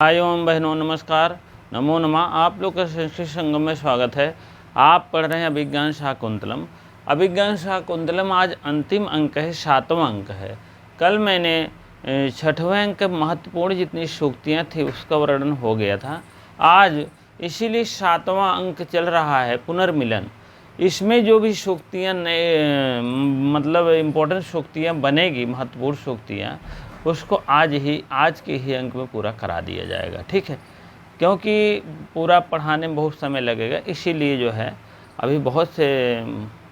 भाइयों बहनों नमस्कार, नमो नमः। आप लोग का संस्कृत संगम में स्वागत है। आप पढ़ रहे हैं अभिज्ञान शाकुंतलम। अभिज्ञान शाकुंतलम आज अंतिम अंक है, 7वां अंक है। कल मैंने 6वें अंक महत्वपूर्ण जितनी सूक्तियाँ थी उसका वर्णन हो गया था। आज इसीलिए 7वां अंक चल रहा है, पुनर्मिलन। इसमें जो भी सूक्तियाँ नए मतलब इम्पोर्टेंट सूक्तियाँ बनेगी, महत्वपूर्ण सूक्तियाँ, उसको आज के ही अंक में पूरा करा दिया जाएगा, ठीक है। क्योंकि पूरा पढ़ाने में बहुत समय लगेगा, इसीलिए जो है अभी बहुत से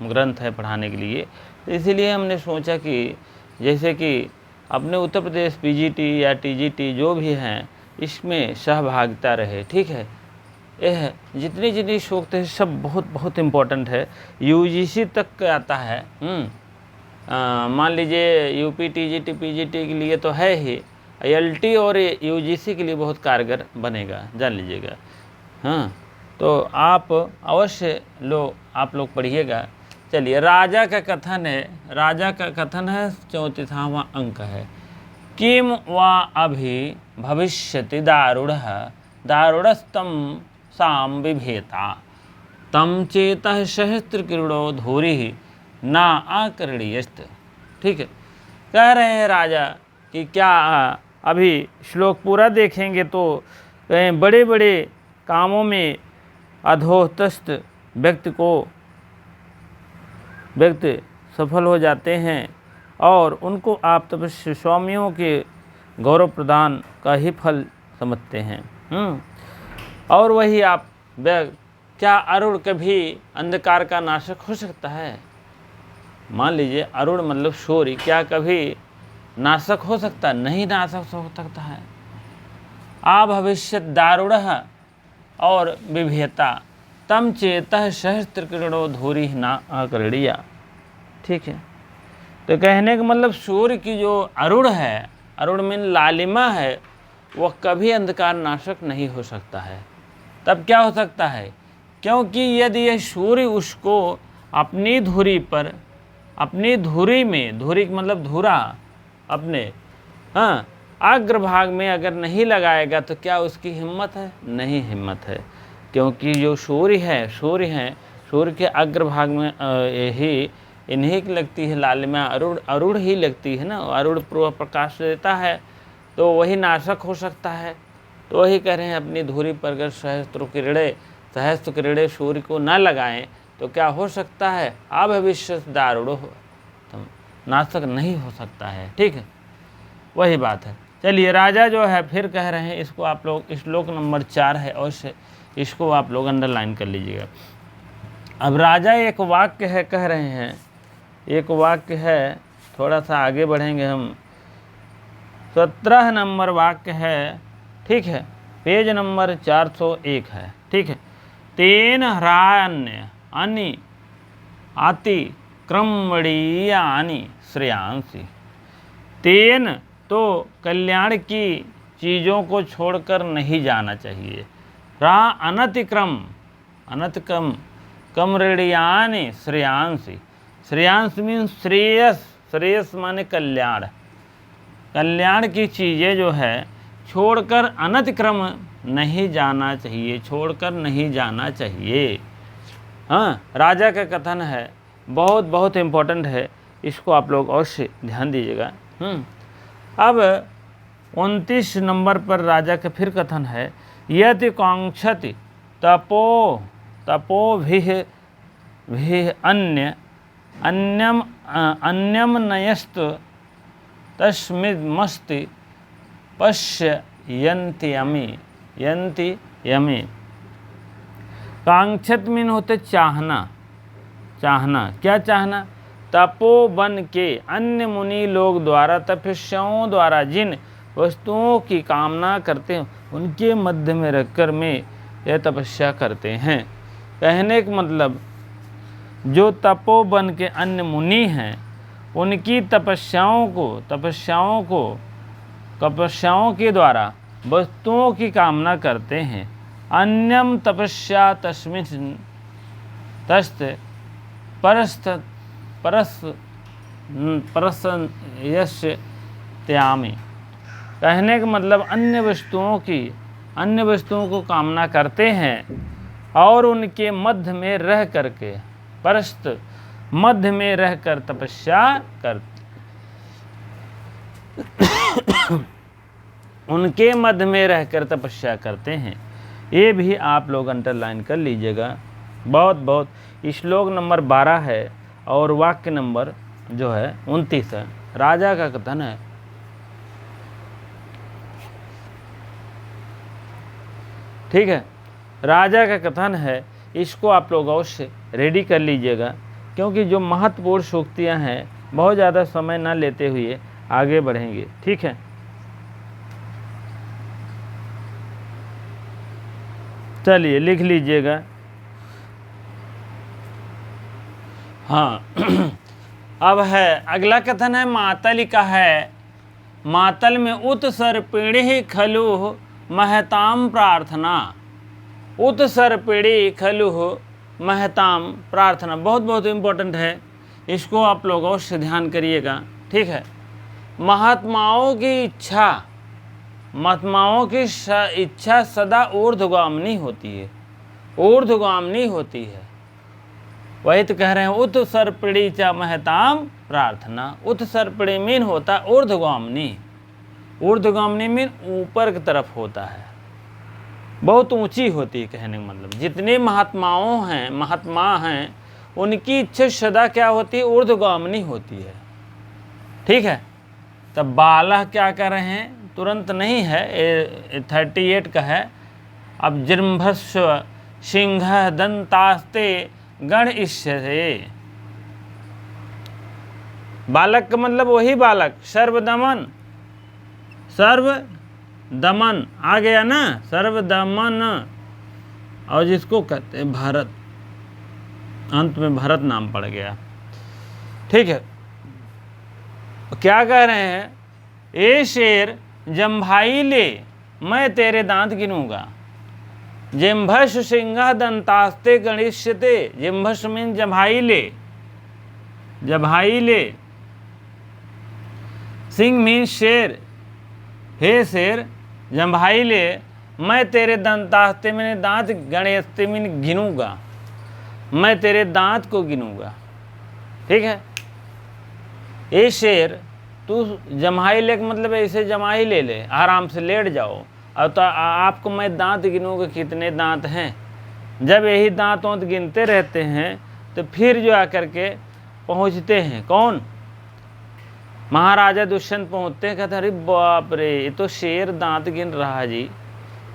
ग्रंथ है पढ़ाने के लिए। इसीलिए हमने सोचा कि जैसे कि अपने उत्तर प्रदेश पीजीटी या टीजीटी जो भी हैं इसमें सहभागिता रहे, ठीक है। यह जितनी जितनी सूक्त है सब बहुत बहुत इम्पोर्टेंट है, यूजीसी तक का आता है। मान लीजिए यूपी टीजीटी पीजीटी के लिए तो है ही, एलटी और यूजीसी के लिए बहुत कारगर बनेगा, जान लीजिएगा। हाँ, तो आप अवश्य आप लोग पढ़िएगा। चलिए, राजा का कथन है 34वां अंक है। किम वा अभि भविष्यति दारुणस्तम साम विभेता तम चेतः सहस्त्रकिरणो धूरि ना आकरणीयस्त। ठीक है, कह रहे हैं राजा कि क्या अभी श्लोक पूरा देखेंगे तो बड़े बड़े कामों में अधोतस्त व्यक्ति सफल हो जाते हैं और उनको आप तपस्या स्वामियों के गौरव प्रदान का ही फल समझते हैं। और वही आप क्या अरुण कभी अंधकार का नाशक हो सकता है? मान लीजिए अरुण मतलब सूर्य, क्या कभी नाशक हो सकता? नहीं नाशक हो सकता है। भविष्य दारुण और विभेता तम चेतः सहस्त्रकिरणो धूरि ना आकरणीया। ठीक है, तो कहने का मतलब सूर्य की जो अरुण है, अरुण में लालिमा है, वह कभी अंधकार नाशक नहीं हो सकता है। तब क्या हो सकता है? क्योंकि यदि यह सूर्य उसको अपनी धुरी में, धुरी मतलब धुरा अपने अग्रभाग में अगर नहीं लगाएगा तो क्या उसकी हिम्मत है? नहीं हिम्मत है। क्योंकि जो सूर्य है, सूर्य के अग्रभाग में इन्हीं की लगती है लालिमा, अरुण ही लगती है ना, अरुण पूर्व प्रकाश देता है, तो वही नाशक हो सकता है। तो वही कह रहे हैं अपनी धुरी पर अगर सहस्त्र किरणें सूर्य को न लगाएं तो क्या हो सकता है? अभविष्य दारुण हो, तो नाशक नहीं हो सकता है। ठीक है, वही बात है। चलिए, राजा जो है फिर कह रहे हैं, इसको आप लोग श्लोक नंबर 4 है और इसको आप लोग अंडरलाइन कर लीजिएगा। अब राजा एक वाक्य है, कह रहे हैं एक वाक्य है, थोड़ा सा आगे बढ़ेंगे हम। 17 नंबर वाक्य है, ठीक है, पेज नंबर 401 है। ठीक है, तेन ह्रान्य अनि अति क्रमणीयानि श्रेयांसी। तेन तो कल्याण की चीज़ों को छोड़कर नहीं जाना चाहिए। अनतिक्रम कमरणीयानि श्रेयांसी। श्रेयांस मीन श्रेयस माने कल्याण। कल्याण की चीज़ें जो है छोड़कर अनतिक्रम नहीं जाना चाहिए, छोड़कर नहीं जाना चाहिए। हाँ, राजा का कथन है, बहुत बहुत इम्पोर्टेंट है, इसको आप लोग अवश्य ध्यान दीजिएगा। अब 29 नंबर पर राजा का फिर कथन है, यति कांक्षति तपो भी अन्यम नयस्त तस्मिन्मस्ति पश्य यन्ति यमी। कांक्षत मीन होते चाहना। क्या चाहना? तपोवन के अन्य मुनि लोग द्वारा, तपस्याओं द्वारा जिन वस्तुओं की कामना करते हैं उनके मध्य में रखकर में यह तपस्या करते हैं। कहने का मतलब जो तपोवन के अन्य मुनि हैं उनकी तपस्याओं के द्वारा वस्तुओं की कामना करते हैं। अन्यम तपस्या तस्मिन् तस्त परस यस्य त्यामी। कहने का मतलब अन्य वस्तुओं को कामना करते हैं और उनके मध्य में रह करके मध्य में रहकर तपस्या करते उनके मध्य में रहकर तपस्या करते हैं। ये भी आप लोग अंडरलाइन कर लीजिएगा। बहुत श्लोक नंबर 12 है और वाक्य नंबर जो है 29 है। राजा का कथन है, ठीक है, राजा का कथन है। इसको आप लोग अवश्य रेडी कर लीजिएगा, क्योंकि जो महत्वपूर्ण सूक्तियाँ हैं बहुत ज़्यादा समय ना लेते हुए आगे बढ़ेंगे, ठीक है। चलिए लिख लीजिएगा। हाँ अब है अगला कथन है मातल का है। मातल में उत सर्पिणी खलु महताम प्रार्थना। उत सर्पिणी खलु महताम प्रार्थना बहुत इम्पोर्टेंट है, इसको आप लोग अवश्य ध्यान करिएगा, ठीक है। महात्माओं की इच्छा सदा ऊर्ध्वगामिनी होती है। वही तो कह रहे हैं उत सर्पिणी च महताम प्रार्थना। उत सर्पिणी मीन होता है ऊर्ध्वगामिनी मीन ऊपर की तरफ होता है, बहुत ऊंची होती है। कहने का मतलब जितने महात्मा हैं उनकी इच्छा सदा क्या होती है, ऊर्ध्वगामिनी होती है, ठीक है। तब बालह क्या कर रहे हैं, तुरंत नहीं है, 38 का है। अब जृंभस्व सिंह दंतास्ते गण इष्यते। बालक का मतलब वही बालक, सर्वदमन आ गया ना, सर्वदमन। और जिसको कहते हैं भारत, अंत में भरत नाम पड़ गया, ठीक है। क्या कह रहे हैं, ए शेर जम्भाई ले मैं तेरे दांत गिनूंगा। जिम्भस सिंह दंतास्ते गणिष्यते। जिम्भस मीन जम्भाई ले, सिंह मीन शेर। हे शेर जम्भाई ले मैं तेरे दंतास्ते मैंने दांत, गणिस्ते मीन गिनूंगा, मैं तेरे दांत को गिनूंगा, ठीक है। ए शेर तू जमाई ले मतलब ऐसे जमाई ले, आराम से लेट जाओ। अब तो आपको मैं दांत गिनूंगा कितने दांत हैं। जब यही दांत गिनते रहते हैं तो फिर जो आकर के पहुंचते हैं कौन, महाराजा दुष्यंत पहुंचते हैं। कहते अरे बाप रे, ये तो शेर दांत गिन रहा है जी,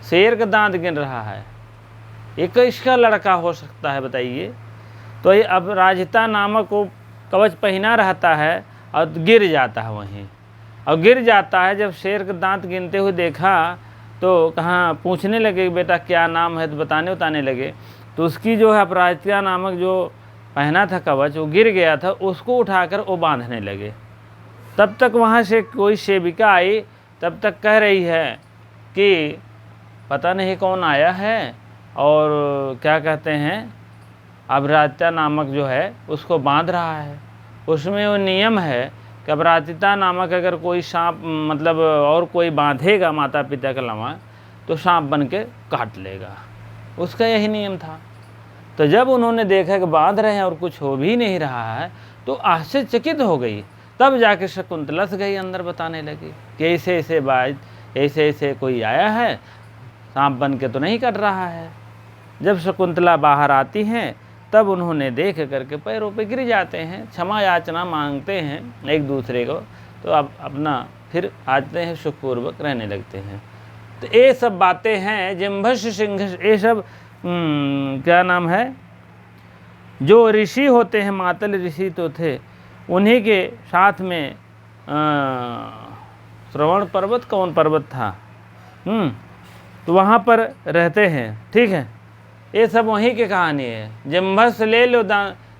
शेर का दांत गिन रहा है, ये किसका लड़का हो सकता है बताइए। तो ये अब राजता नामक को कवच पहना रहता है और गिर जाता है वहीं, और गिर जाता है। जब शेर का दांत गिनते हुए देखा तो कहाँ पूछने लगे बेटा क्या नाम है, तो बताने लगे। तो उसकी जो है अपराजिता नामक जो पहना था कवच वो गिर गया था, उसको उठाकर वो बांधने लगे। तब तक वहाँ से कोई सेविका आई, तब तक कह रही है कि पता नहीं कौन आया है और क्या कहते हैं अपराजिता नामक जो है उसको बांध रहा है। उसमें वो नियम है कि अपराजिता नामक अगर कोई सांप मतलब और कोई बांधेगा माता पिता के अलावा तो सांप बन के काट लेगा, उसका यही नियम था। तो जब उन्होंने देखा कि बांध रहे हैं और कुछ हो भी नहीं रहा है तो आश्चर्यचकित हो गई। तब जाके शकुंतला से गई अंदर बताने लगी कि ऐसे कोई आया है, सांप बन के तो नहीं कट रहा है। जब शकुंतला बाहर आती हैं तब उन्होंने देख करके पैरों पे गिर जाते हैं, क्षमा याचना मांगते हैं एक दूसरे को, तो अब अपना फिर आते हैं सुखपूर्वक रहने लगते हैं। तो ये सब बातें हैं जिम्भस सिंह, ये सब क्या नाम है, जो ऋषि होते हैं, मातल ऋषि तो थे, उन्हीं के साथ में श्रवण पर्वत कौन पर्वत था, तो वहाँ पर रहते हैं, ठीक है। ये सब वहीं की कहानी है। जिम्भस ले लो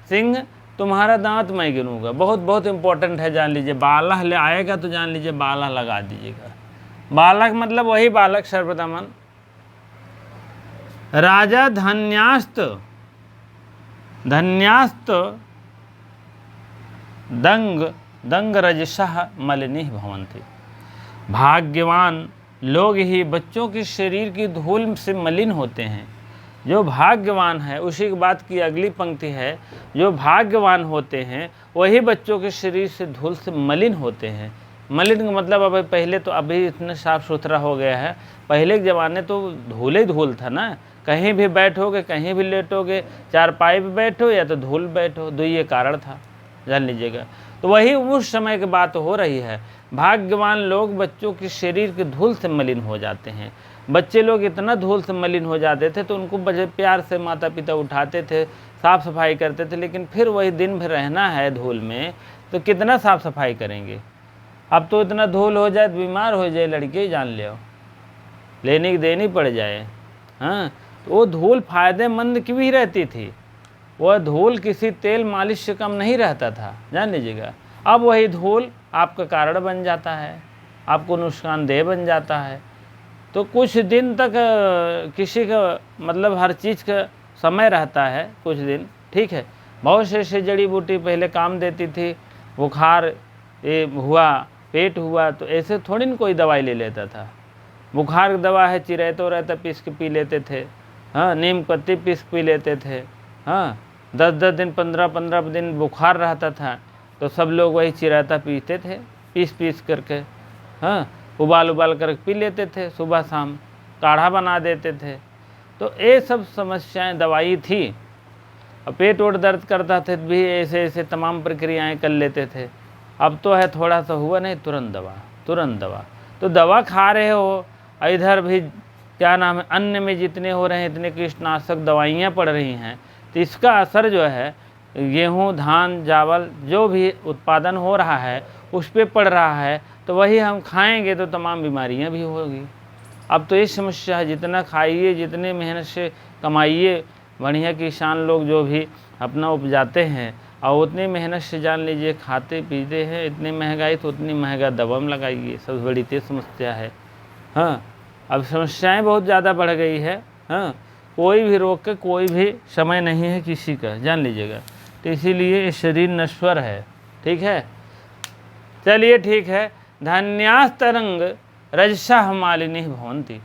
सिंह तुम्हारा दांत मैं गिनूंगा, बहुत इंपॉर्टेंट है, जान लीजिए। बालह ले आएगा तो जान लीजिए बालह लगा दीजिएगा। बालक मतलब वही बालक सर्वदमन। राजा धन्यास्त दंग रजसः मलिनी भवन्ति। भाग्यवान लोग ही बच्चों के शरीर की धूल से मलिन होते हैं। जो भाग्यवान है, उसी की बात की अगली पंक्ति है, जो भाग्यवान होते हैं वही बच्चों के शरीर से धूल से मलिन होते हैं। मलिन का मतलब अभी पहले तो अभी इतना साफ सुथरा हो गया है, पहले के ज़माने तो धूल ही धूल था ना, कहीं भी बैठोगे, कहीं भी लेटोगे, चारपाई पे बैठो या तो धूल बैठो, दो ये कारण था, जान लीजिएगा। तो वही उस समय की बात हो रही है। भाग्यवान लोग बच्चों के शरीर के धूल से मलिन हो जाते हैं। बच्चे लोग इतना धूल से मलिन हो जाते थे तो उनको बड़े प्यार से माता पिता उठाते थे, साफ़ सफाई करते थे, लेकिन फिर वही दिन भर रहना है धूल में तो कितना साफ़ सफाई करेंगे। अब तो इतना धूल हो जाए तो बीमार हो जाए लड़के, जान लो, लेने की देनी पड़ जाए। हाँ, तो वो धूल फ़ायदेमंद की भी रहती थी, वह धूल किसी तेल मालिश से कम नहीं रहता था, जान लीजिएगा। अब वही धूल आपका कारण बन जाता है, आपको नुकसानदेह बन जाता है। तो कुछ दिन तक किसी का मतलब हर चीज़ का समय रहता है, कुछ दिन ठीक है। बहुत से ऐसे जड़ी बूटी पहले काम देती थी, बुखार ये हुआ, पेट हुआ, तो ऐसे थोड़ी ना कोई दवाई ले लेता था। बुखार की दवा है, चिरैतो रहता पीस के पी लेते थे, हाँ, नीम पत्ती पीस पी लेते थे, हाँ, 10-10 दिन 15-15 दिन बुखार रहता था तो सब लोग वही चिराता पीते थे, पीस करके, हाँ, उबाल कर पी लेते थे, सुबह शाम काढ़ा बना देते थे। तो ये सब समस्याएं दवाई थी। और पेट वोट दर्द करता थे भी ऐसे तमाम प्रक्रियाएं कर लेते थे। अब तो है थोड़ा सा हुआ नहीं, तुरंत दवा। तो दवा खा रहे हो, इधर भी क्या नाम है, अन्न में जितने हो रहे हैं इतने कीटनाशक दवाइयाँ पड़ रही हैं, तो इसका असर जो है गेहूँ, धान, चावल जो भी उत्पादन हो रहा है उस पर पड़ रहा है। तो वही हम खाएंगे तो तमाम बीमारियां भी होगी। अब तो ये समस्या है, जितना खाइए, जितने मेहनत से कमाइए, बढ़िया किसान लोग जो भी अपना उपजाते हैं और उतनी मेहनत से जान लीजिए खाते पीते हैं, इतनी महंगाई तो उतनी महंगा दवा में लगाइए, सबसे बड़ी तेज समस्या है। हाँ, अब समस्याएं बहुत ज़्यादा बढ़ गई है। हाँ, कोई भी रोग का कोई भी समय नहीं है किसी का, जान लीजिएगा। तो इसीलिए शरीर नश्वर है, ठीक है। चलिए ठीक है। धन्यास्तरंग रजसा मालिनी भवंती,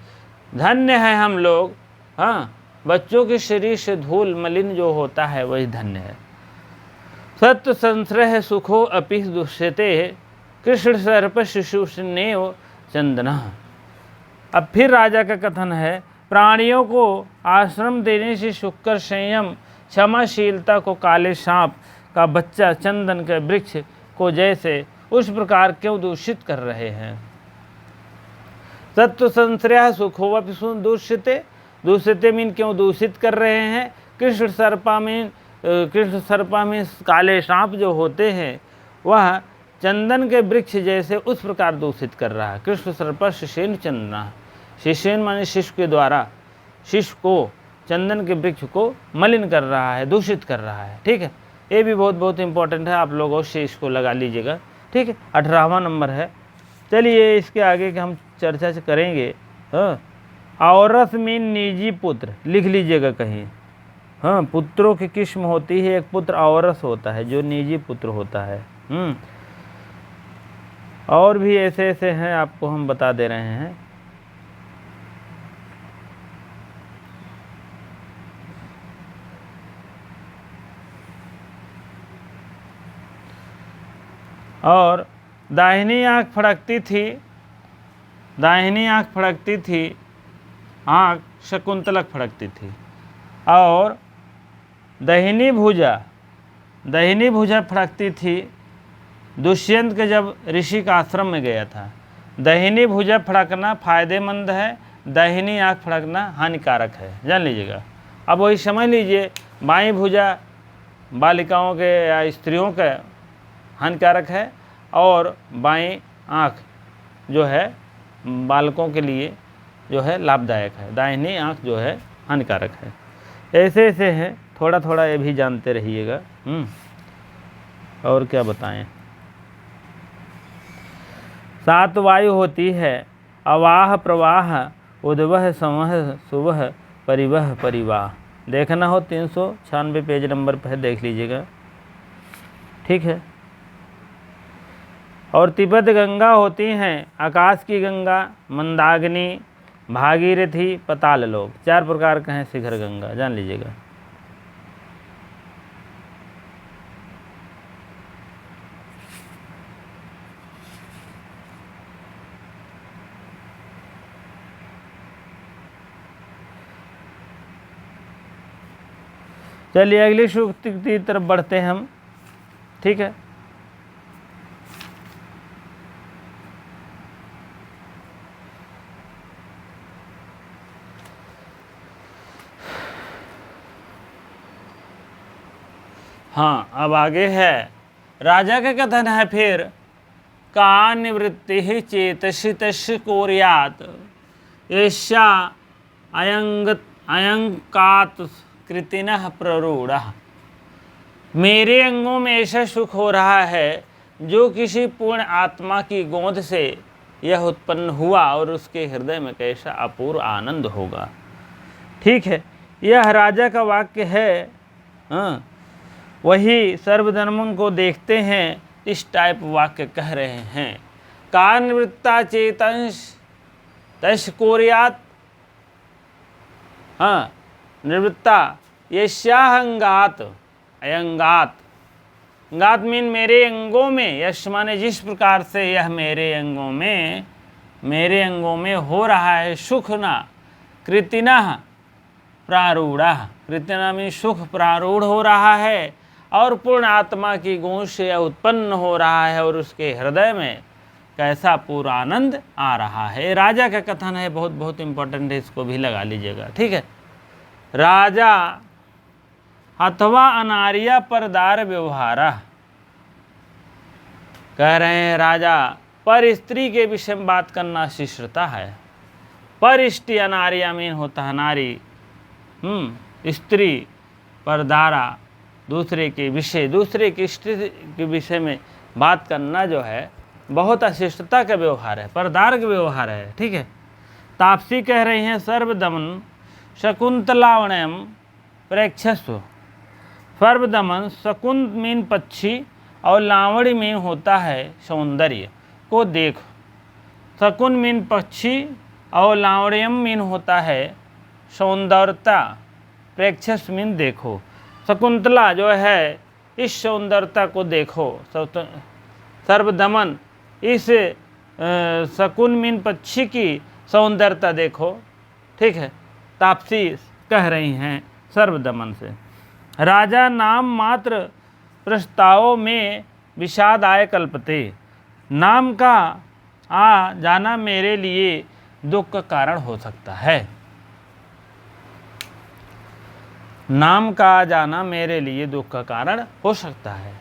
धन्य है हम लोग। हाँ, बच्चों के शरीर से धूल मलिन जो होता है वही धन्य है। सत्य संश्रय सुखो अपि दुष्यते, कृष्ण सर्प शिशु स्नेव चंदना। अब फिर राजा का कथन है, प्राणियों को आश्रम देने से शुक्र संयम क्षमाशीलता को काले सांप का बच्चा चंदन के वृक्ष को जैसे उस प्रकार क्यों दूषित कर रहे हैं। तत्व संश्रय सुखोवा दूषिते मीन क्यों दूषित कर रहे हैं। कृष्ण सर्पा में काले सांप जो होते हैं वह चंदन के वृक्ष जैसे उस प्रकार दूषित कर रहा है। कृष्ण सर्प शिशेन चंदना, शिशेन माने शिष्य के द्वारा शिष्य को चंदन के वृक्ष को मलिन कर रहा है, दूषित कर रहा है, ठीक है। ये भी बहुत इंपॉर्टेंट है, आप लोग अवश्य इसको लगा लीजिएगा, ठीक है। 18वां नंबर है। चलिए इसके आगे के हम चर्चा से करेंगे। हाँ, औरस में निजी पुत्र, लिख लीजिएगा कहीं। हाँ, पुत्रों की किस्म होती है, एक पुत्र औरस होता है जो निजी पुत्र होता है। और भी ऐसे हैं, आपको हम बता दे रहे हैं। और दाहिनी आँख फड़कती थी, आँख शकुंतलक फड़कती थी। और दाहिनी भुजा फड़कती थी दुष्यंत के जब ऋषि का आश्रम में गया था। दाहिनी भुजा फड़कना फायदेमंद है, दाहिनी आँख फड़कना हानिकारक है, जान लीजिएगा। अब वही समझ लीजिए, बाईं भुजा बालिकाओं के या स्त्रियों के हानिकारक है और बाईं आँख जो है बालकों के लिए जो है लाभदायक है, दाहिनी आँख जो है हानिकारक है। ऐसे हैं, थोड़ा ये भी जानते रहिएगा। और क्या बताएं। 7 वायु होती है, अवाह प्रवाह उद्वह संवह सुवह परिवह परिवाह। देखना हो 396 पेज नंबर पर देख लीजिएगा, ठीक है। और तिब्बत गंगा होती हैं आकाश की गंगा, मंदाकिनी, भागीरथी, पाताल लोक। 4 प्रकार के हैं शिखर गंगा, जान लीजिएगा। चलिए अगली सूक्ति की तरफ बढ़ते हैं हम, ठीक है। हाँ, अब आगे है राजा का कथन है फिर, का निवृत्ति चेतसि तस्य कोर्यात् एषा अयंकात् कृतिनः प्ररूढ़ः। मेरे अंगों में ऐसा सुख हो रहा है जो किसी पूर्ण आत्मा की गोद से यह उत्पन्न हुआ, और उसके हृदय में कैसा अपूर्व आनंद होगा। ठीक है, यह राजा का वाक्य है। हाँ, वही सर्वधर्मों को देखते हैं इस टाइप वाक्य कह रहे हैं। का निवृत्ता चेतंस तस् कोर्यात्, हाँ, निवृत्ता यस्याहंगात, अयंगात, गात मीन मेरे अंगों में, यश माने जिस प्रकार से यह मेरे अंगों में हो रहा है सुख ना, कृतिना प्रारूढ़ा, कृतिना मीन सुख प्रारूढ़ हो रहा है, और पूर्ण आत्मा की गूंज से उत्पन्न हो रहा है, और उसके हृदय में कैसा पूरा आनंद आ रहा है। राजा का कथन है, बहुत बहुत इम्पोर्टेंट है, इसको भी लगा लीजिएगा। ठीक है, राजा अथवा अनार्या परदार व्यवहारा, कह रहे हैं राजा पर स्त्री के विषय में बात करना शिष्टता है। पर स्त्री अनार्या मीन होता है नारी, स्त्री, परदारा दूसरे के विषय, दूसरे की स्त्री के विषय में बात करना जो है बहुत अशिष्टता का व्यवहार है, परदार का व्यवहार है। ठीक है, तापसी कह रही हैं सर्वदमन शकुंतलावणयम प्रेक्षस्व। सर्वदमन, शकुंत मीन पक्षी और लावणी मीन होता है सौंदर्य को देखो। शकुन मीन पक्षी और लावण्यम मीन होता है सौंदर्यता, प्रेक्षस मीन देखो। शकुंतला जो है इस सौंदर्यता को देखो। सर्वदमन इस शकुन मीन पक्षी की सौंदर्यता देखो। ठीक है, तापसी कह रही हैं सर्वदमन से। राजा नाम मात्र प्रस्तावों में विषाद आय कल्पते, नाम का आ जाना मेरे लिए दुख का कारण हो सकता है। नाम का आ जाना मेरे लिए दुख का कारण हो सकता है।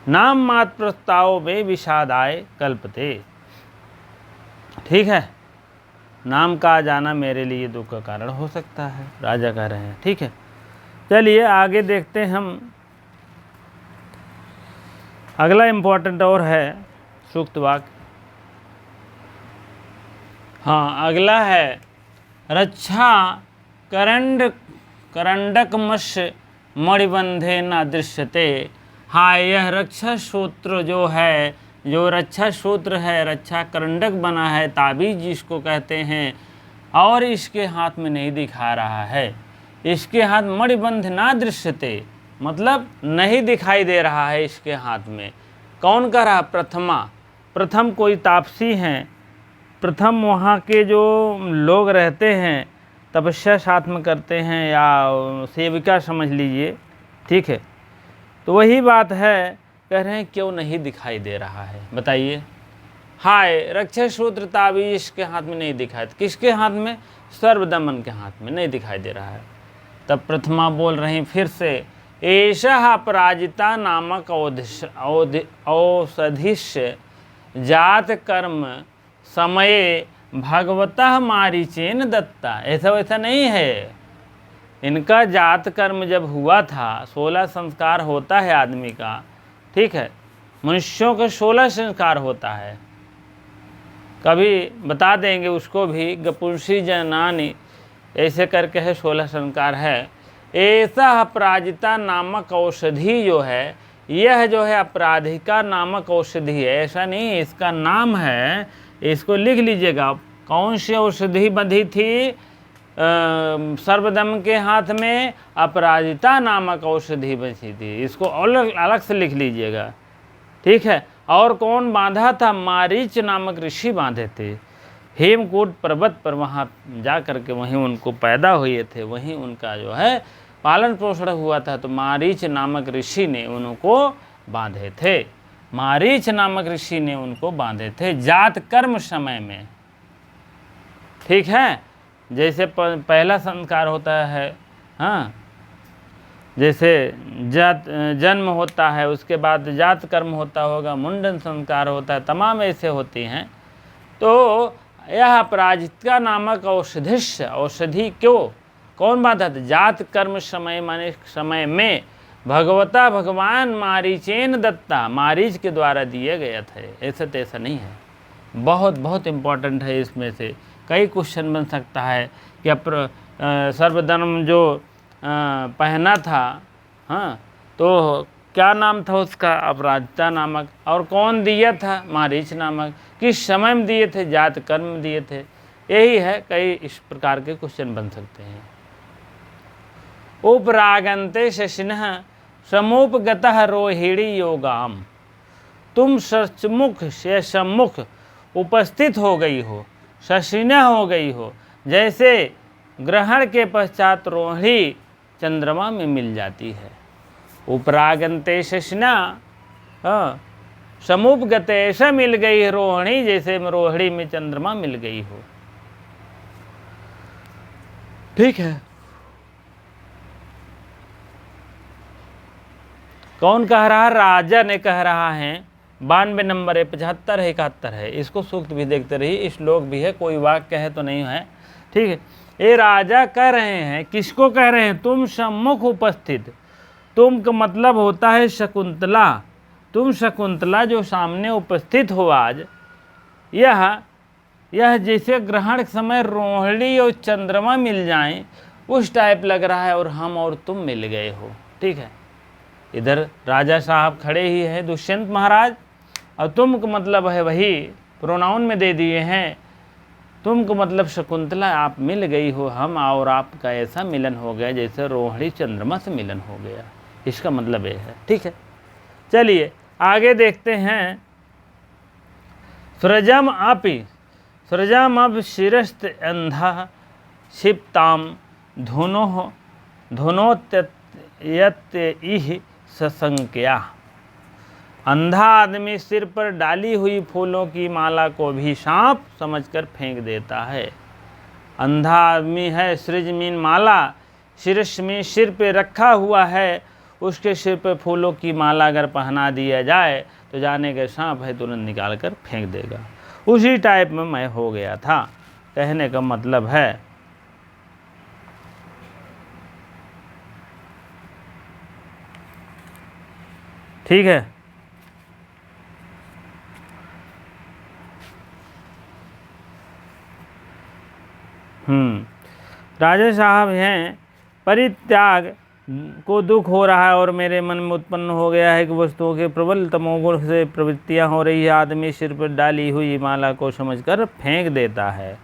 नाम मात्र प्रस्तावों में विषाद आय कल्पते। ठीक है, नाम का आ जाना मेरे लिए दुख का कारण हो सकता है, राजा कह रहे हैं। ठीक है, चलिए आगे देखते हैं हम। अगला इम्पोर्टेंट और है सूक्त वाक्य। हाँ, अगला है रक्षा करंडक मत्स्य मणिबंधे न दृश्यते। हाँ, यह रक्षा सूत्र जो है, जो रक्षा सूत्र है, रक्षा करंडक बना है, ताबीज जिसको कहते हैं, और इसके हाथ में नहीं दिखा रहा है। इसके हाथ मणिबंध ना दृश्यते, मतलब नहीं दिखाई दे रहा है इसके हाथ में। कौन कर रहा? प्रथम कोई तापसी हैं, प्रथम वहाँ के जो लोग रहते हैं तपस्या साथ में करते हैं, या सेविका समझ लीजिए। ठीक है, तो वही बात है, कह रहे हैं क्यों नहीं दिखाई दे रहा है, बताइए। हाय, रक्षा सूत्र ताबीज इसके हाथ में नहीं दिखाई, किसके हाथ में? सर्वदमन के हाथ में नहीं दिखाई दे रहा है। तब प्रथमा बोल रही फिर से, एषः अपराजिता नामक औषधिष्य जात कर्म समये भगवतः मारीचेन दत्ता। ऐसा वैसा नहीं है, इनका जात कर्म जब हुआ था, 16 संस्कार होता है आदमी का। ठीक है, मनुष्यों का 16 संस्कार होता है, कभी बता देंगे उसको भी। गपुंसी जनानी ऐसे करके है, 16 संस्कार है। ऐसा अपराजिता नामक औषधि जो है, यह जो है अपराधिका नामक औषधि है। ऐसा नहीं, इसका नाम है, इसको लिख लीजिएगा। कौन सी औषधि बंधी थी सर्वदम के हाथ में? अपराजिता नामक औषधि बची थी। इसको अलग अलग से लिख लीजिएगा, ठीक है। और कौन बांधा था? मारीच नामक ऋषि बांधे थे हेमकूट पर्वत पर। वहाँ जा करके वहीं उनको पैदा हुए थे, वहीं उनका जो है पालन पोषण हुआ था। तो मारीच नामक ऋषि ने उनको बांधे थे, मारीच नामक ऋषि ने उनको बांधे थे जात कर्म समय में, ठीक है। जैसे पहला संस्कार होता है, हाँ, जैसे जात जन्म होता है, उसके बाद जात कर्म होता होगा, मुंडन संस्कार होता है, तमाम ऐसे होती हैं। तो यह अपराजिता नामक औषधि क्यों, कौन बांधा था? जात कर्म समय माने समय में भगवता भगवान मारीचेन दत्ता, मारीच के द्वारा दिए गए थे। ऐसा तैसा नहीं है, बहुत बहुत इम्पोर्टेंट है। इसमें से कई क्वेश्चन बन सकता है कि सर्वधर्म जो पहना था, हाँ, तो क्या नाम था उसका? अपराजिता नामक। और कौन दिया था? मारीच नामक। किस समय में दिए थे? जात कर्म में दिए थे। यही है, कई इस प्रकार के क्वेश्चन बन सकते हैं। उपरागंते शशिनः समूपगतः रोहिणी योगाम, तुम सचमुख से सम्मुख उपस्थित हो गई हो, शशिना हो गई हो, जैसे ग्रहण के पश्चात रोहिणी चंद्रमा में मिल जाती है। उपरागंते शशिना, हाँ, समूपगते, ऐसा मिल गई है रोहिणी जैसे रोहिणी में चंद्रमा मिल गई हो, ठीक है। कौन कह रहा है? राजा ने कह रहा है। 92 नंबर है, 75 है, 71 है। इसको सूक्त भी देखते रहिए, श्लोक भी है, कोई वाक्य है तो नहीं है, ठीक है। ये राजा कह रहे हैं, किसको कह रहे हैं? तुम सम्मुख उपस्थित। तुम का मतलब होता है शकुंतला। तुम शकुंतला जो सामने उपस्थित हो आज, यह जैसे ग्रहण के समय रोहिणी और चंद्रमा मिल जाएं, उस टाइप लग रहा है, और हम और तुम मिल गए हो, ठीक है। इधर राजा साहब खड़े ही हैं, दुष्यंत महाराज, और तुम का मतलब है वही प्रोनाउन में दे दिए हैं। तुम को मतलब शकुंतला, आप मिल गई हो, हम और आपका ऐसा मिलन हो गया जैसे रोहिणी चंद्रमा से मिलन हो गया। इसका मतलब ये है, ठीक है। चलिए आगे देखते हैं। सृजम अब शिरस्त अंधा क्षिप्ताम धुनोत्ययत्य ससंख्या। अंधा आदमी सिर पर डाली हुई फूलों की माला को भी सांप समझकर फेंक देता है। अंधा आदमी है, सृज मीन माला, शीर्ष में सिर पे रखा हुआ है, उसके सिर पे फूलों की माला अगर पहना दिया जाए तो जाने के सांप है, तुरंत निकाल कर फेंक देगा। उसी टाइप में मैं हो गया था, कहने का मतलब है। ठीक है, राजा साहब हैं, परित्याग को दुख हो रहा है और मेरे मन में उत्पन्न हो गया है कि वस्तुओं के प्रबल तमोगुण से प्रवृत्तियां हो रही है। आदमी सिर पर डाली हुई माला को समझकर फेंक देता है।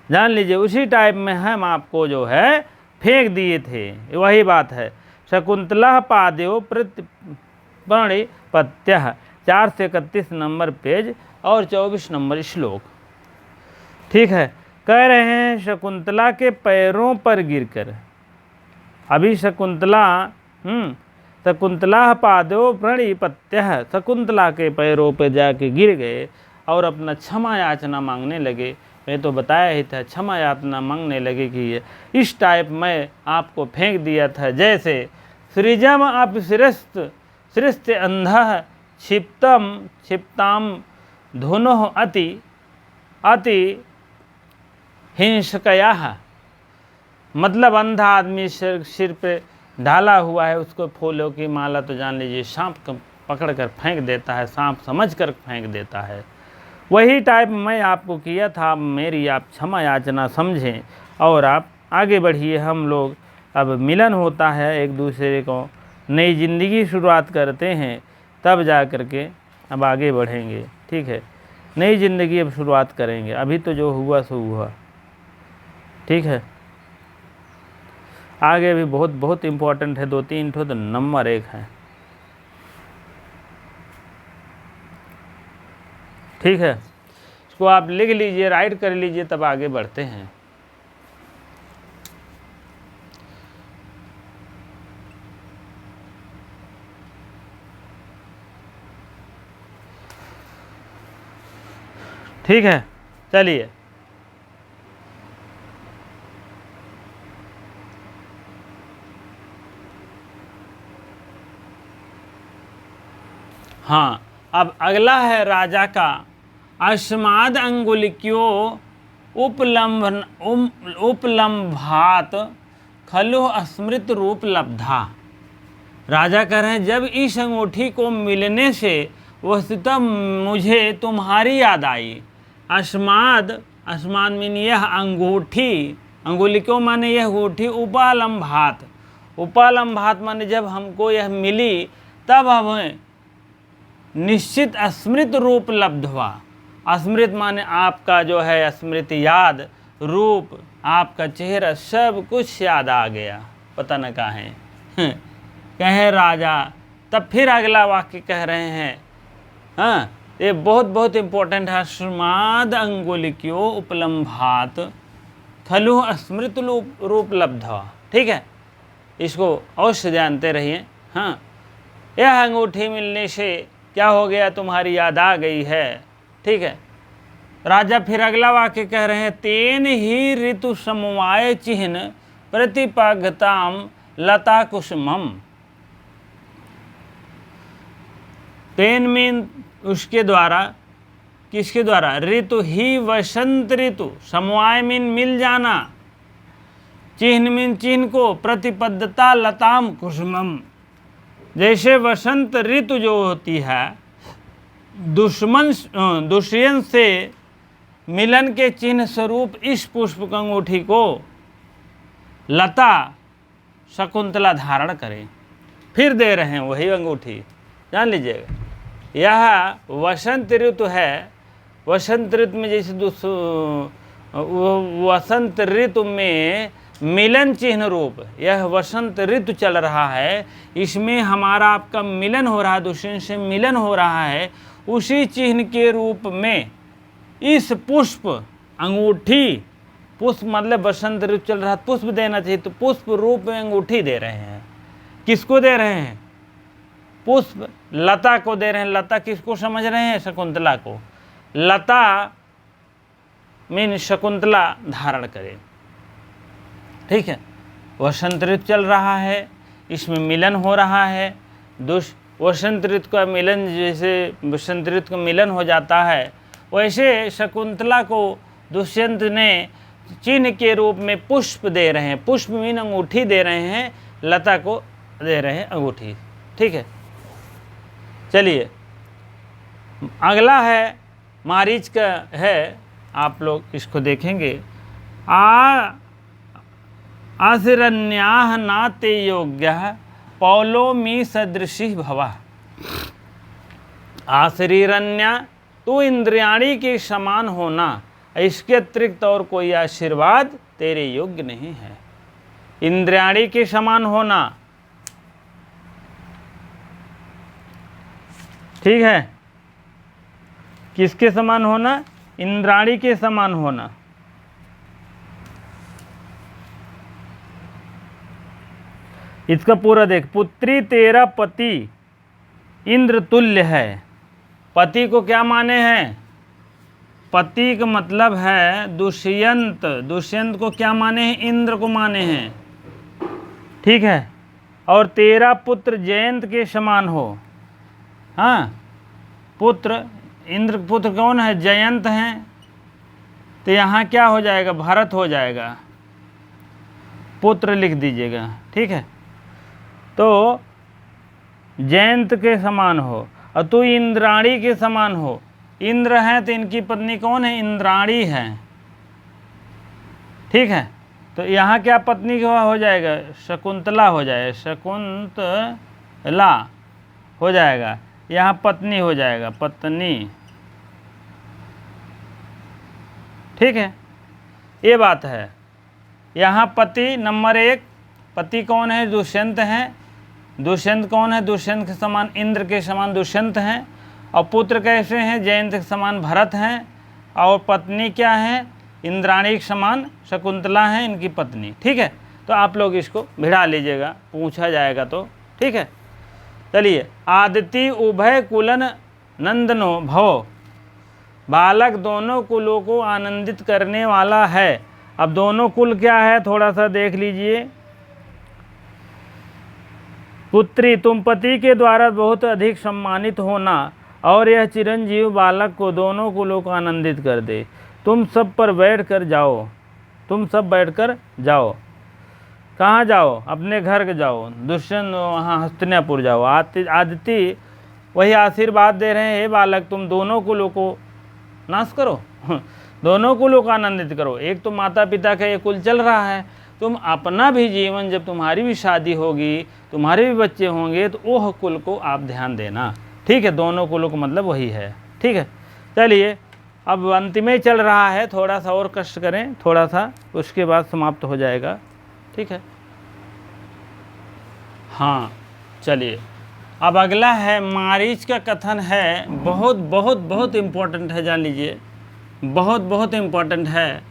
जान लीजिए उसी टाइप में हम आपको जो है फेंक दिए थे, वही बात है। शकुंतला पाद्यो प्रणिपत्य, 4 से 31 नंबर पेज और 24 नंबर श्लोक। ठीक है, कह रहे हैं शकुंतला के पैरों पर गिरकर। अभी शकुंतला पादो प्रणिपत्य, शकुंतला के पैरों पर जाके गिर गए और अपना क्षमा याचना मांगने लगे। मैं तो बताया ही था, क्षमा याचना मांगने लगे कि इस टाइप में आपको फेंक दिया था, जैसे सृजम आप सृष्ट अंधा क्षिप्ताम धुनो अति हिंसकया। मतलब अंधा आदमी सिर पे ढाला हुआ है, उसको फूलों की माला तो जान लीजिए सांप पकड़ कर फेंक देता है, सांप समझ कर फेंक देता है। वही टाइप मैं आपको किया था। मेरी आप क्षमा याचना समझें और आप आगे बढ़िए। हम लोग अब मिलन होता है एक दूसरे को नई ज़िंदगी की शुरुआत करते हैं, तब जा कर के अब आगे बढ़ेंगे। ठीक है, नई ज़िंदगी अब शुरुआत करेंगे, अभी तो जो हुआ सो हुआ। ठीक है, आगे भी बहुत बहुत इम्पोर्टेंट है, 2-3 ठो तो नंबर 1 है। ठीक है, इसको आप लिख लीजिए, राइट कर लीजिए, तब आगे बढ़ते हैं। ठीक है, चलिए हाँ, अब अगला है राजा का अस्माद अंगुलिक्यो उपलम्भात खलु स्मृत रूप लब्धा। राजा कह रहे हैं, जब इस अंगूठी को मिलने से वस्तुतः मुझे तुम्हारी याद आई। अस्माद, अस्माद मीन यह अंगूठी, अंगुलिक्यो माने यह अंगूठी, उपालम्भात, उपालम्भात माने जब हमको यह मिली तब हमें निश्चित स्मृत रूप लब्ध हुआ। स्मृत माने आपका जो है स्मृत, याद, रूप, आपका चेहरा, सब कुछ याद आ गया। पता न कहाँ है कहे राजा। तब फिर अगला वाक्य कह रहे हैं, हाँ ये बहुत बहुत इम्पोर्टेंट है। अस्माद अंगुलिक्यो उपलम्भात खलु स्मृत रूप लब्धा। ठीक है, इसको अवश्य जानते रहिए। हाँ, यह अंगूठी मिलने से क्या हो गया, तुम्हारी याद आ गई है। ठीक है, राजा फिर अगला वाक्य कह रहे हैं, तेन ही ऋतु समवाय चिन्ह प्रतिपगताम लता कुसुमम। तेन मीन उसके द्वारा, किसके द्वारा, ऋतु ही वसंत ऋतु, समवाय मीन मिल जाना, चिन्ह मीन चिन्ह को, प्रतिपद्धता लताम कुसुमम, जैसे वसंत ऋतु जो होती है दुष्यंत से मिलन के चिन्ह स्वरूप इस पुष्प अंगूठी को लता शकुंतला धारण करें। फिर दे रहे हैं वही अंगूठी, जान लीजिएगा। यह वसंत ऋतु है, वसंत ऋतु में जैसे वसंत ऋतु में मिलन चिन्ह रूप, यह वसंत ऋतु चल रहा है, इसमें हमारा आपका मिलन हो रहा है, दुष्यंत से मिलन हो रहा है, उसी चिन्ह के रूप में इस पुष्प अंगूठी, पुष्प मतलब बसंत ऋतु चल रहा है, पुष्प देना चाहिए, तो पुष्प रूप में अंगूठी दे रहे हैं। किसको दे रहे हैं, पुष्प लता को दे रहे हैं। लता किसको समझ रहे हैं, शकुंतला को। लता मीन शकुंतला धारण करे। ठीक है, वसंत ऋतु चल रहा है, इसमें मिलन हो रहा है। वसंत ऋतु का मिलन, जैसे वसंत ऋतु का मिलन हो जाता है, वैसे शकुंतला को दुष्यंत ने चिन्ह के रूप में पुष्प दे रहे हैं। पुष्प मीन अंगूठी दे रहे हैं, लता को दे रहे हैं अंगूठी। ठीक है, चलिए अगला है मारीच का है, आप लोग इसको देखेंगे। आसिरन्याह नाते योग्य पौलोमी सदृशी भवा। आश्रिरन्या, तो इंद्रियाणी के समान होना, इसके अतिरिक्त और कोई आशीर्वाद तेरे योग्य नहीं है। इंद्रियाणी के समान होना, ठीक है, किसके समान होना, इंद्राणी के समान होना। इसका पूरा देख, पुत्री तेरा पति इंद्र तुल्य है। पति को क्या माने हैं, पति का मतलब है दुष्यंत। दुष्यंत को क्या माने हैं, इंद्र को माने हैं। ठीक है, और तेरा पुत्र जयंत के समान हो। हाँ, पुत्र, इंद्र पुत्र कौन है, जयंत हैं, तो यहाँ क्या हो जाएगा, भरत हो जाएगा, पुत्र लिख दीजिएगा। ठीक है, तो जयंत के समान हो, और तू इंद्राणी के समान हो। इंद्र हैं तो इनकी पत्नी कौन है, इंद्राणी है। ठीक है, तो यहाँ क्या पत्नी का हो जाएगा, शकुंतला हो जाएगा, शकुंतला। ला हो जाएगा, यहाँ पत्नी हो जाएगा, पत्नी। ठीक है, ये बात है। यहाँ पति नंबर 1, पति कौन है? दुष्यंत हैं। दुष्यंत कौन है? दुष्यंत के समान, इंद्र के समान दुष्यंत हैं। और पुत्र कैसे हैं? जयंत के समान भरत हैं। और पत्नी क्या है? इंद्राणी के समान शकुंतला हैं इनकी पत्नी। ठीक है, तो आप लोग इसको भिड़ा लीजिएगा, पूछा जाएगा तो। ठीक है, चलिए। आदिति उभय कुलन नंदनो भव, बालक दोनों कुलों को आनंदित करने वाला है। अब दोनों कुल क्या है, थोड़ा सा देख लीजिए। पुत्री, तुम पति के द्वारा बहुत अधिक सम्मानित होना, और यह चिरंजीव बालक को दोनों कुलों को आनंदित कर दे। तुम सब पर बैठ कर जाओ, तुम सब बैठ कर जाओ। कहाँ जाओ? अपने घर के जाओ, दुष्यंत वहाँ हस्तिनापुर जाओ। आदिति वही आशीर्वाद दे रहे हैं, हे बालक तुम दोनों कुलों को नाश करो, दोनों कुलों को आनंदित करो। एक तो माता पिता का ये कुल चल रहा है, तुम अपना भी जीवन, जब तुम्हारी भी शादी होगी, तुम्हारे भी बच्चे होंगे, तो वह कुल को आप ध्यान देना। ठीक है, दोनों कुलों को मतलब वही है। ठीक है, चलिए अब अंतिम ही चल रहा है, थोड़ा सा और कष्ट करें, थोड़ा सा, उसके बाद समाप्त हो जाएगा। ठीक है, हाँ चलिए। अब अगला है मारीच का कथन है, बहुत बहुत बहुत इम्पोर्टेंट है, जान लीजिए, बहुत बहुत इम्पोर्टेंट है।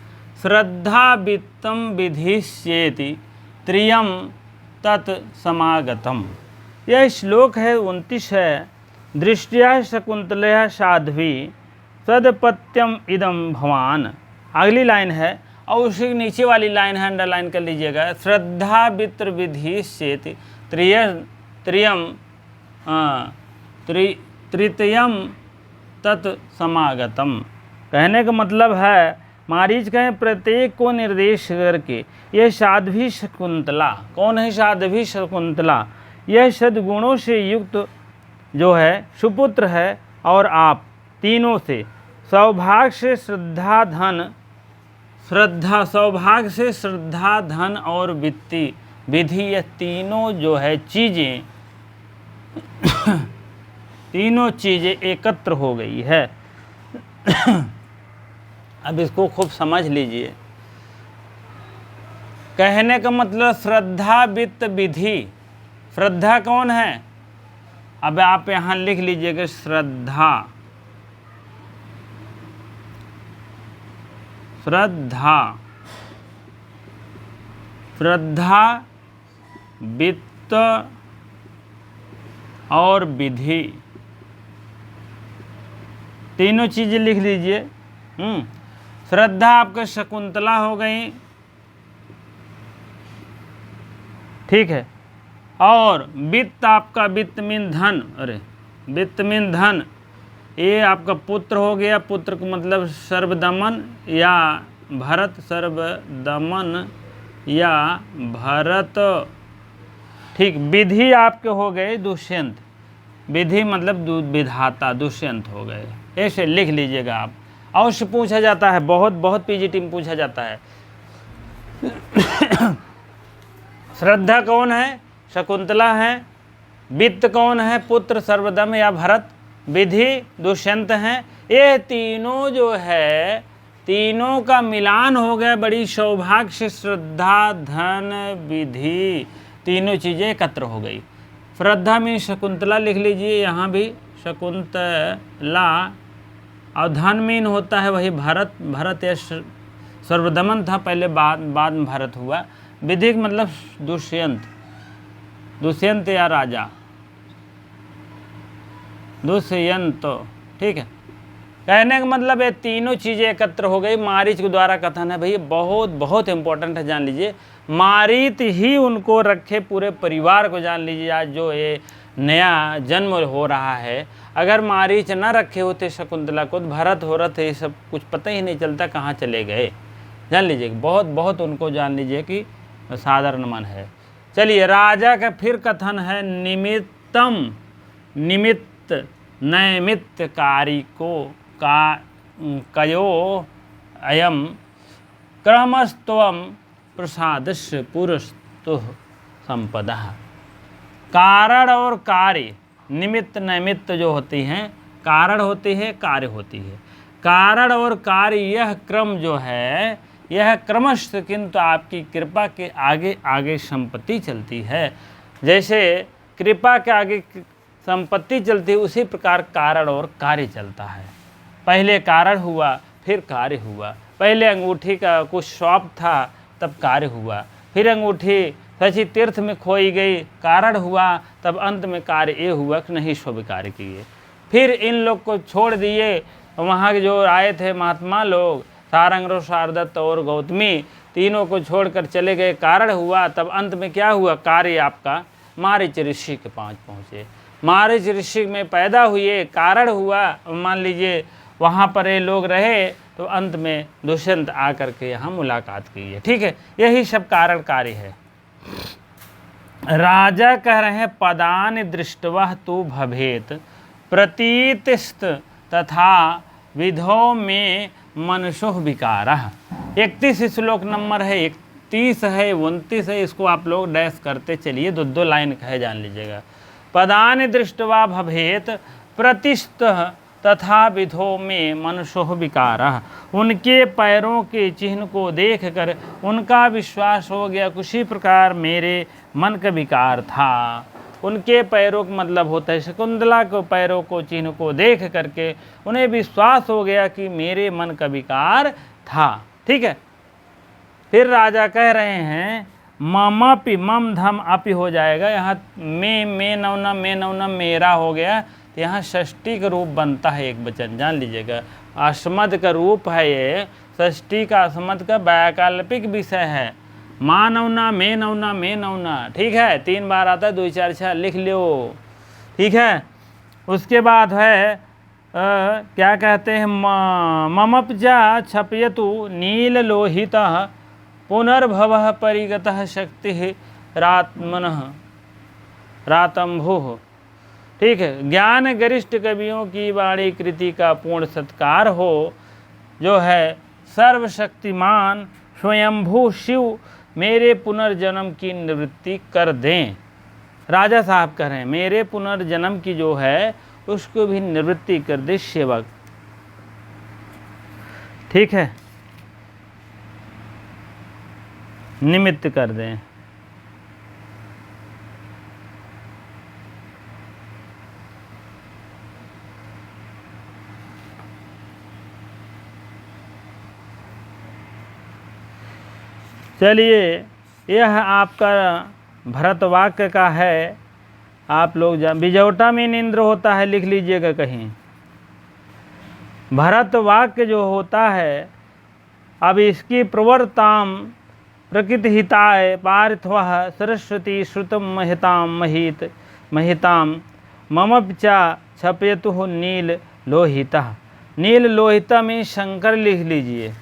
श्रद्धा वित्तम विधिष्येति त्रियम तत् समागतम। यह श्लोक है 29 है। दृष्टिया शकुंतलया साध्वी सदपत्यम इदम भवान। अगली लाइन है, और उसी नीचे वाली लाइन है, अंडरलाइन कर लीजिएगा। श्रद्धा वित्र विधिष्येति तृतीयम तत् समागतम। कहने का मतलब है, मारीच कहें प्रत्येक को निर्देश करके, यह साध्वी शकुंतला, कौन है साध्वी शकुंतला? यह सद्गुणों से युक्त जो है सुपुत्र है, और आप तीनों से सौभाग्य से श्रद्धा धन, सौभाग्य से श्रद्धा धन और विधि, यह तीनों जो है चीज़ें तीनों चीज़ें एकत्र हो गई है। अब इसको खूब समझ लीजिए। कहने का मतलब श्रद्धा वित्त विधि। श्रद्धा कौन है? अब आप यहाँ लिख लीजिएगा, श्रद्धा, श्रद्धा, श्रद्धा वित्त और विधि, तीनों चीज़ें लिख लीजिए। श्रद्धा आपका शकुंतला हो गई, ठीक है, और वित्त आपका वित्त मीन धन, अरे वित्त मीन धन, ये आपका पुत्र हो गया। पुत्र को मतलब सर्वदमन या भरत, सर्वदमन या भरत। ठीक, विधि आपके हो गए दुष्यंत, विधि मतलब विधाता, दुष्यंत हो गए। ऐसे लिख लीजिएगा आप। अवश्य पूछा जाता है, बहुत बहुत पीजीटी में पूछा जाता है। श्रद्धा कौन है? शकुंतला है। वित्त कौन है? पुत्र सर्वदम या भरत। विधि दुष्यंत हैं। ये तीनों जो है, तीनों का मिलान हो गया, बड़ी सौभाग्य से श्रद्धा धन विधि, तीनों चीज़ें एकत्र हो गई। श्रद्धा में शकुंतला लिख लीजिए, यहाँ भी शकुंतला, और धन मीन होता है वही भरत। भरत या सर्वदमन था पहले, बाद में भरत हुआ। विधि मतलब दुष्यंत, दुष्यंत या राजा, दुष्यंत। ठीक है, कहने का मतलब ये तीनों चीज़ें एकत्र हो गई। मारीच के द्वारा कथन है, भैया बहुत बहुत इंपॉर्टेंट है, जान लीजिए। मारीच ही उनको रखे, पूरे परिवार को, जान लीजिए। आज जो ये नया जन्म हो रहा है, अगर मारीच न रखे होते शकुंतला को, तो भरत हो रहा ये सब कुछ पता ही नहीं चलता कहाँ चले गए। जान लीजिए, बहुत बहुत उनको जान लीजिए कि साधारण मन है। चलिए, राजा का फिर कथन है, निमित्तम, निमित्त नैमित्तकारी को का कयो अयम क्रमस्त्वम प्रसादस्य पुरस्तु संपदा। कारण और कार्य, निमित्त नैमित्त जो होती हैं, कारण होती है, कार्य होती है। कारण और कार्य यह क्रम जो है, यह क्रमशः किंतु आपकी कृपा के आगे आगे संपत्ति चलती है। जैसे कृपा के आगे संपत्ति चलती है, उसी प्रकार कारण और कार्य चलता है। पहले कारण हुआ, फिर कार्य हुआ। पहले अंगूठी का कुछ शौक था, तब कार्य हुआ। फिर अंगूठी सची तीर्थ में खोई गई, कारण हुआ। तब अंत में कार्य ये हुआ कि नहीं शुभ कार्य किए। फिर इन लोग को छोड़ दिए, वहाँ के जो आए थे महात्मा लोग, सारंग, शारदत्त और गौतमी, तीनों को छोड़कर चले गए, कारण हुआ। तब अंत में क्या हुआ, कार्य आपका मारीच ऋषि के पास पहुँचे। मारीच ऋषि में पैदा हुए, कारण हुआ। मान लीजिए वहाँ पर ये लोग रहे, तो अंत में दुष्यंत आकर के यहाँ मुलाकात की है। ठीक है, यही सब कारण कार्य है। राजा कह रहे हैं, पदान दृष्टवा तू भवेत प्रतीतिस्त तथा विधो में मनसो विकारः। 31 श्लोक नंबर है, 31 है, 29 है। इसको आप लोग डैश करते चलिए, दो दो लाइन कहे जान लीजिएगा। पदान दृष्टवा भवेत प्रतिष्ठ तथा विधो में मनसो विकारः। उनके पैरों के चिन्ह को देखकर उनका विश्वास हो गया, उसी प्रकार मेरे मन का विकार था। उनके पैरों का मतलब होता है शकुंतला को पैरों को चिन्ह को देख करके उन्हें विश्वास हो गया कि मेरे मन का विकार था। ठीक है, फिर राजा कह रहे हैं, ममपि, मम धम अपि हो जाएगा। यहाँ मैं नौना मेरा हो गया, तो यहाँ षष्ठी का रूप बनता है एक वचन, जान लीजिएगा। अस्मद का रूप है ये, षष्ठी का अस्मद का वैकल्पिक विषय है। माँ नौना, मैं नौना। ठीक है, 3 बार आता है, 2 4 6 लिख लो। ठीक है, उसके बाद है क्या कहते हैं, ममपजा छपयतु नील लोहितः पुनर्भवः परिगतः शक्ति रात्मनः रातंभुः। ठीक है, ज्ञान गरिष्ठ कवियों की वाणी कृति का पूर्ण सत्कार हो, जो है सर्वशक्तिमान स्वयंभू शिव मेरे पुनर्जन्म की निवृत्ति कर दें। राजा साहब कह रहे हैं, मेरे पुनर्जन्म की जो है उसको भी निवृत्ति कर दे सेवक। ठीक है, निमित्त कर दें। चलिए, यह आपका भरतवाक्य का है। आप लोग बिजौटा में इंद्र होता है, लिख लीजिएगा कहीं। भरतवाक्य जो होता है, अब इसकी प्रवर्ताम प्रकृति हिताय पार्थवः सरस्वती श्रुतम महिताम ममपचा छपयतु नील लोहितः। नील लोहिता में शंकर लिख लीजिए,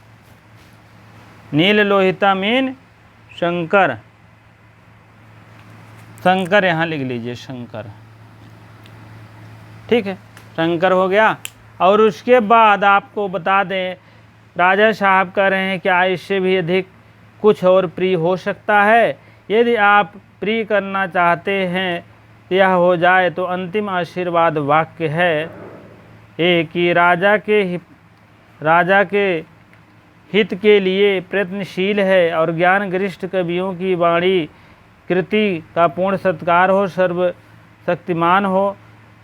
नील लोहिता मीन शंकर, शंकर यहाँ लिख लीजिए, शंकर। ठीक है, शंकर हो गया। और उसके बाद आपको बता दें, राजा साहब कह रहे हैं क्या इससे भी अधिक कुछ और प्रिय हो सकता है? यदि आप प्रिय करना चाहते हैं यह हो जाए तो अंतिम आशीर्वाद वाक्य है ये कि राजा के हित के लिए प्रयत्नशील है और ज्ञान गरिष्ठ कवियों की वाणी कृति का पूर्ण सत्कार हो, सर्वशक्तिमान हो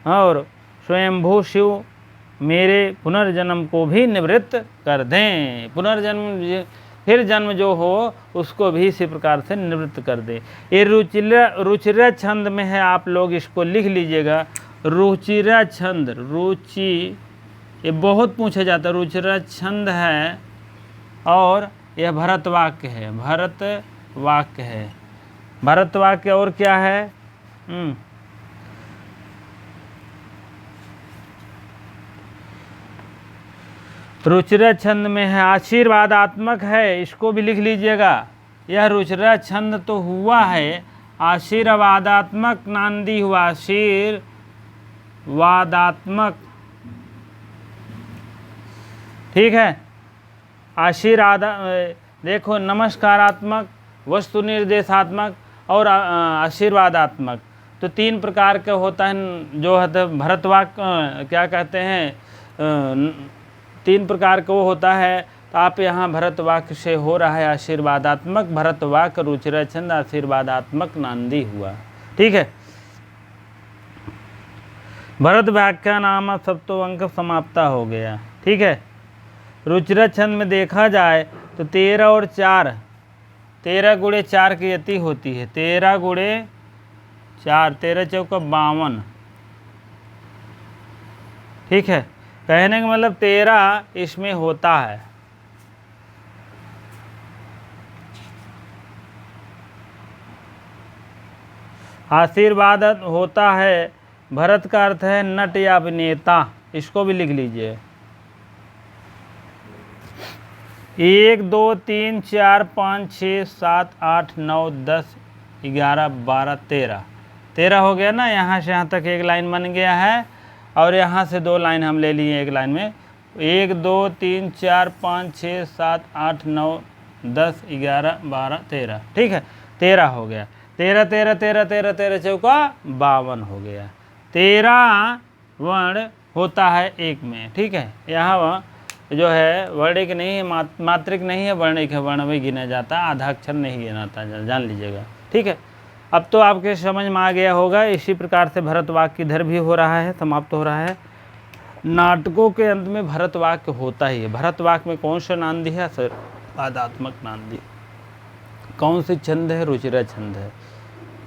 और स्वयंभू शिव मेरे पुनर्जन्म को भी निवृत्त कर दें। पुनर्जन्म फिर जन्म जो हो उसको भी इसी प्रकार से निवृत्त कर दे। ये रुचिरा छंद में है, आप लोग इसको लिख लीजिएगा। रुचिरा छंद, रुचि ये बहुत पूछा जाता है। रुचिरा छंद है और यह भरत वाक्य है, भरत वाक्य है। भरत वाक्य और क्या है? रुचिरा छंद में है, आशीर्वादात्मक है, इसको भी लिख लीजिएगा। यह रुचिरा छंद तो हुआ है, आशीर्वादात्मक नांदी हुआ, आशीर्वादात्मक। ठीक है, आशीर्वाद देखो, नमस्कारात्मक, वस्तु निर्देशात्मक और आशीर्वादात्मक। तो 3 प्रकार का होता है जो है भरतवाक, क्या कहते हैं, 3 प्रकार का वो होता है। तो आप यहाँ भरतवाक से हो रहा है आशीर्वादात्मक भरतवाक, रुचिर छंद आशीर्वादात्मक नांदी हुआ। ठीक है, भरत व्याख्या नाम सप्तो अंक समाप्ता हो गया। ठीक है, रुचिर छंद में देखा जाए तो 13 और 4, 13 गुणे 4 की यति होती है, 13 गुणे 4, 13 चौका 52। ठीक है, कहने का मतलब 13 इसमें होता है। आशीर्वाद होता है, भरत का अर्थ है नट या अभिनेता, इसको भी लिख लीजिए। 1 2 3 4 5 6 7 8 9 10 11 12 13, 13 हो गया ना। यहाँ से यहाँ तक एक लाइन बन गया है, और यहाँ से 2 लाइन हम ले लिए एक लाइन में। 1 2 3 4 5 6 7 8 9 10 11 12 13। ठीक है, 13 हो गया। 13 13 13 13 13 चौका 52 हो गया। 13 वर्ण होता है एक में। ठीक है, यहाँ जो है वर्णिक नहीं है, मात्रिक नहीं है, वर्णिक है, वर्ण भी गिना जाता है, आधा अक्षर नहीं गिनाता, जान लीजिएगा। ठीक है, अब तो आपके समझ में आ गया होगा। इसी प्रकार से भरतवाक्य इधर भी हो रहा है, समाप्त हो रहा है। नाटकों के अंत में भरतवाक्य होता ही है। भरतवाक्य में कौन सा नांदी है? आदात्मक नांदी। कौन सी छंद है? रुचिर छंद है।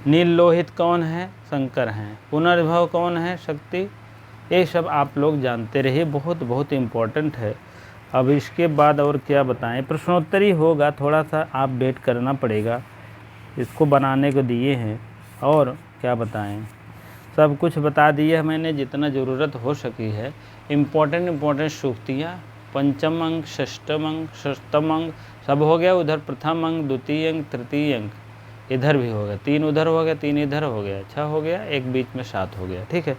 नील लोहित कौन है? शंकर हैं। पुनर्भव कौन है? शक्ति। ये सब आप लोग जानते रहिए, बहुत बहुत इम्पोर्टेंट है। अब इसके बाद और क्या बताएं, प्रश्नोत्तरी होगा, थोड़ा सा आप वेट करना पड़ेगा, इसको बनाने को दिए हैं। और क्या बताएं, सब कुछ बता दिया मैंने जितना ज़रूरत हो सकी है। इम्पोर्टेंट सूक्तियाँ, पंचम अंक, षष्ठम अंक, सप्तम अंक सब हो गया। उधर प्रथम अंक, द्वितीय अंक, तृतीय अंक इधर भी हो गया, 3 उधर हो गया, 3 इधर हो गया, 6 हो गया, एक बीच में 7 हो गया। ठीक है,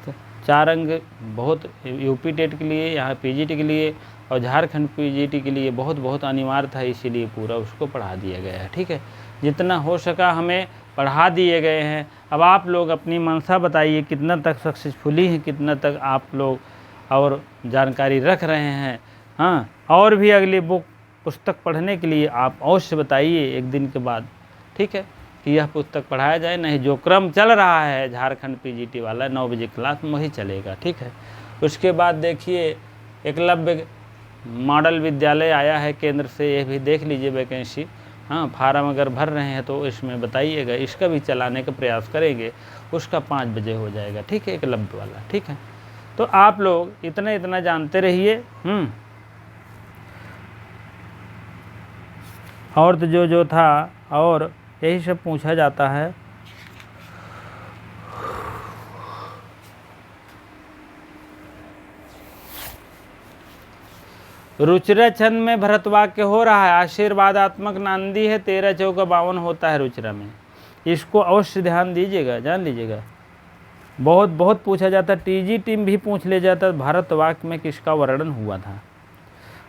तो 4 अंक बहुत यूपी टेट के लिए, यहाँ पीजीटी के लिए और झारखंड पीजीटी के लिए बहुत बहुत अनिवार्य था, इसीलिए पूरा उसको पढ़ा दिया गया है। ठीक है, जितना हो सका हमें पढ़ा दिए गए हैं। अब आप लोग अपनी मंशा बताइए, कितना तक सक्सेसफुली हैं, कितना तक आप लोग और जानकारी रख रहे हैं। हाँ, और भी अगली पुस्तक पढ़ने के लिए आप अवश्य बताइए एक दिन के बाद। ठीक है, कि यह पुस्तक पढ़ाया जाए, नहीं जो क्रम चल रहा है झारखंड पीजीटी वाला 9 बजे क्लास में वही चलेगा। ठीक है, उसके बाद देखिए एकलव्य मॉडल विद्यालय आया है केंद्र से, ये भी देख लीजिए वैकेंसी। हाँ, फार्म अगर भर रहे हैं तो इसमें बताइएगा, इसका भी चलाने का प्रयास करेंगे। उसका 5 बजे हो जाएगा। ठीक है, एकलव्य वाला। ठीक है, तो आप लोग इतना जानते रहिए। और तो जो था और यही सब पूछा जाता है। रुचिर छंद में भरतवाक्य हो रहा है, आशीर्वादात्मक नांदी है, 13 चौका 52 होता है रुचिरा में। इसको अवश्य ध्यान दीजिएगा, जान लीजिएगा। बहुत बहुत पूछा जाता, टीजीटी भी पूछ ले जाता, भरतवाक्य में किसका वर्णन हुआ था।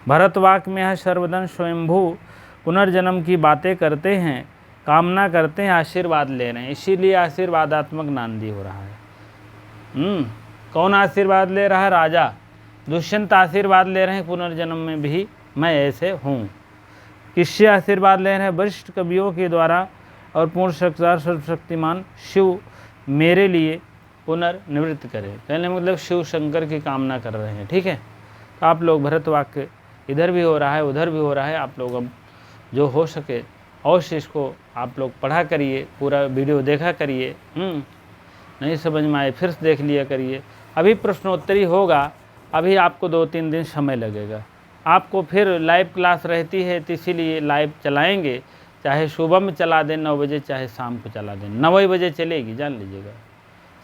भरतवाक्य में है सर्वदन स्वयंभू पुनर्जन्म की बातें करते हैं, कामना करते हैं, आशीर्वाद ले रहे हैं, इसीलिए आशीर्वादात्मक नांदी हो रहा है। कौन आशीर्वाद ले रहा है? राजा दुष्यंत आशीर्वाद ले रहे हैं पुनर्जन्म में भी मैं ऐसे हूँ। किससे आशीर्वाद ले रहे हैं? वरिष्ठ कवियों के द्वारा और पूर्ण शक्तिशाली सर्वशक्तिमान शिव मेरे लिए पुनर्निवृत्त करें। कहने मतलब शिव शंकर की कामना कर रहे हैं। ठीक है, तो आप लोग भरतवाक्य इधर भी हो रहा है, उधर भी हो रहा है। आप लोग अब जो हो सके अवश्य इसको आप लोग पढ़ा करिए, पूरा वीडियो देखा करिए। नहीं समझ में आए फिर से देख लिया करिए। अभी प्रश्नोत्तरी होगा, अभी आपको 2-3 दिन समय लगेगा। आपको फिर लाइव क्लास रहती है, तो इसीलिए लाइव चलाएंगे, चाहे सुबह में चला दें 9 बजे, चाहे शाम को चला दें 9 बजे चलेगी, जान लीजिएगा।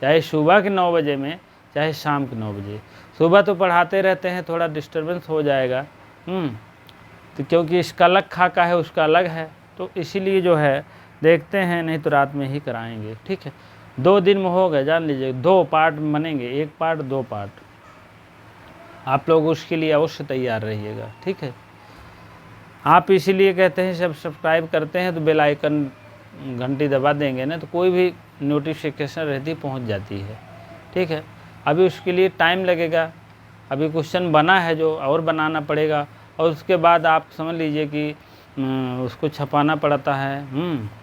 चाहे सुबह के 9 बजे में, चाहे शाम के 9 बजे। सुबह तो पढ़ाते रहते हैं, थोड़ा डिस्टर्बेंस हो जाएगा। तो क्योंकि इसका अलग खाका है, उसका अलग है, तो इसीलिए जो है देखते हैं, नहीं तो रात में ही कराएंगे। ठीक है, 2 दिन में हो गए, जान लीजिए। 2 पार्ट बनेंगे, 1 पार्ट 2 पार्ट। आप लोग उसके लिए अवश्य तैयार रहिएगा। ठीक है, आप इसीलिए कहते हैं सब सब्सक्राइब करते हैं तो बेल आइकन घंटी दबा देंगे ना तो कोई भी नोटिफिकेशन रहती पहुंच जाती है। ठीक है, अभी उसके लिए टाइम लगेगा, अभी क्वेश्चन बना है जो और बनाना पड़ेगा, और उसके बाद आप समझ लीजिए कि उसको छपाना पड़ता है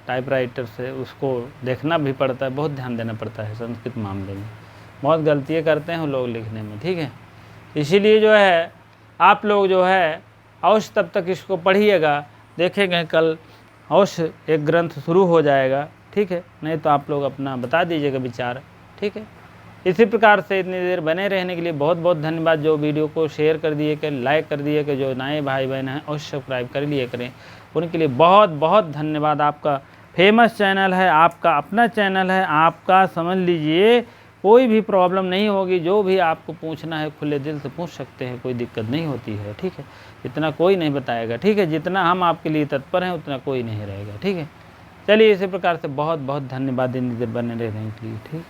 टाइपराइटर से, उसको देखना भी पड़ता है, बहुत ध्यान देना पड़ता है संस्कृत मामले में, बहुत गलतियाँ करते हैं लोग लिखने में। ठीक है, इसीलिए जो है आप लोग जो है अवश्य तब तक इसको पढ़िएगा, देखेंगे कल अवश्य एक ग्रंथ शुरू हो जाएगा। ठीक है, नहीं तो आप लोग अपना बता दीजिएगा विचार। ठीक है, इसी प्रकार से इतनी देर बने रहने के लिए बहुत बहुत धन्यवाद। जो वीडियो को शेयर कर दिए, कि लाइक कर दिए, कि जो नए भाई बहन हैं अवश्य सब्सक्राइब कर लिए करें, उनके लिए बहुत बहुत धन्यवाद। आपका फेमस चैनल है, आपका अपना चैनल है, आपका समझ लीजिए कोई भी प्रॉब्लम नहीं होगी, जो भी आपको पूछना है खुले दिल से पूछ सकते हैं, कोई दिक्कत नहीं होती है। ठीक है, इतना कोई नहीं बताएगा। ठीक है, जितना हम आपके लिए तत्पर हैं उतना कोई नहीं रहेगा। ठीक है, चलिए इसी प्रकार से बहुत बहुत धन्यवाद इन देर बने रहने के लिए। ठीक।